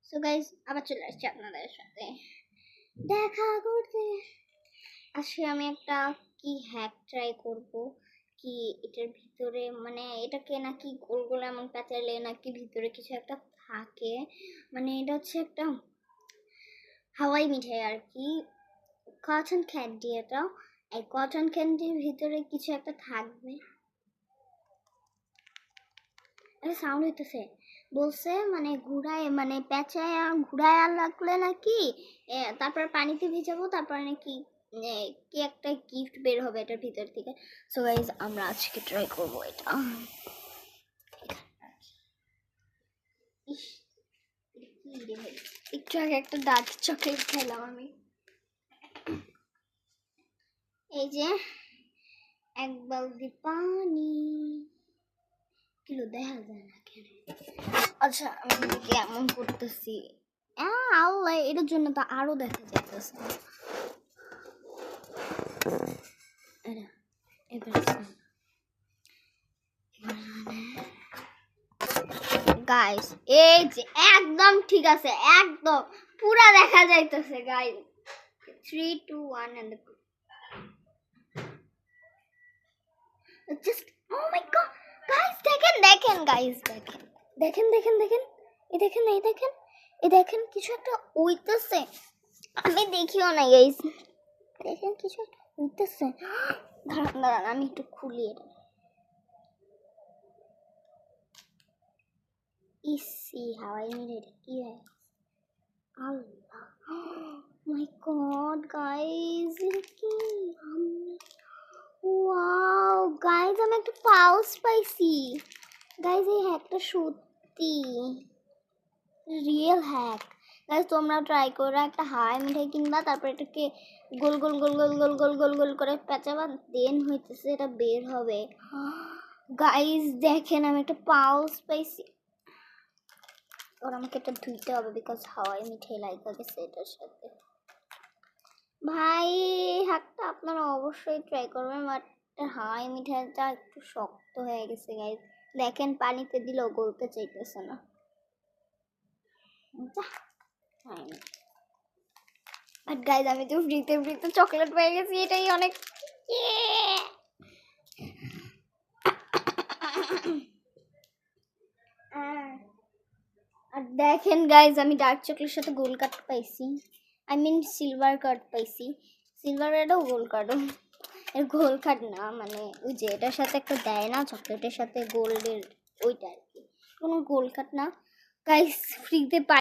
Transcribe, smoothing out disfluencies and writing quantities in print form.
So guys আবার চলে আসছি আপনাদের সাথে দেখা করতে। আজকে আমি একটা কি হ্যাক ট্রাই করব। কি এটার ভিতরে মানে এটাকে নাকি গোল গোল এমন প্যাঁচালে নাকি ভিতরে কিছু একটা থাকে। মানে এটা হচ্ছে একটা হাওয়াই মিঠাই আর কি, কটন ক্যান্ডি। এটা এই কটন ক্যান্ডির ভিতরে কিছু একটা থাকবে। একটা সাউন্ড হইতেছে, বলছে মানে ঘুরায় মানে পেঁচায় ঘুরায় লাগলে নাকি তারপর পানিতে ভিজাবো, তারপর নাকি কি একটা গিফট বের হবে এটার ভিতর থেকে। সো গাইজ আমরা আজকে ট্রাই করবো এটা। একটু আগে একটা ডার্ক চকলেট খেলাম আমি। এই যে এক বালতি পানি, কিলো দেখা যায় না কেন। আচ্ছা আমি কেমন করতেছি, আল্লাহ এটার জন্য তো আরো দেখা যাইতেছে। গাইস এই যে একদম ঠিক আছে, একদম পুরা দেখা যাইতেছে guys. 3 2 1 and just oh my god guys, দেখেন দেখেন গাইস, দেখেন দেখেন দেখেন দেখেন এই দেখেন এই দেখেন এই দেখেন কিছু একটা উইতেছে। আমি দেখিও না গাইস, দেখেন কিছু একটা উইতেছে। দাঁড়ান দাঁড়ান আমি একটু খুলি এটা। ইসি হাওয়াই মিঠাই কি হয় আল্লাহ, মাই গড গাইস কি ওয়াও গাইস আমি একটা পাউচ পাইছি গাইস। এই হ্যাকটা সত্যি রিয়েল হ্যাক গাইস, তোমরা ট্রাই করো। একটা হাওয়াই মিঠাই কিনবা, তারপর এটাকে গোল গোল গোল গোল গোল গোল গোল গোল করে পেঁচাবা, দেন হইতেছে এটা বের হবে। গাইস দেখেন আমি একটা পাউচ পাইছি। ওর আমাকে এটা ধুইতে হবে বিকজ হাওয়াই মিঠাই লাগা গেছে এটার সাথে। ভাই হ্যাকটা আপনারা অবশ্যই ট্রাই করবেন, বাট হাওয়াই মিঠাইটা একটু শক্ত হয়ে গেছে গাইস। দেখেন পানিতে দিলেও গলতে চাইতেছে না। বাট গাইস আমি তো ফ্রিতে ফ্রিতে চকলেট পেয়ে গেছি, এটাই অনেক। আর দেখেন গাইজ আমি ডার্ক চকলেটের সাথে গোল কাট পাইছি, আই মিন সিলভার কাট পাইছি। সিলভার কাটও গোল কাটও, এর গোল কাট না মানে ওই যে এটার সাথে একটা দেয় না চকলেটের সাথে গোল্ডের, ওইটা আর কি, কোনো গোল কাট না গাইজ। ফ্রিতে পাই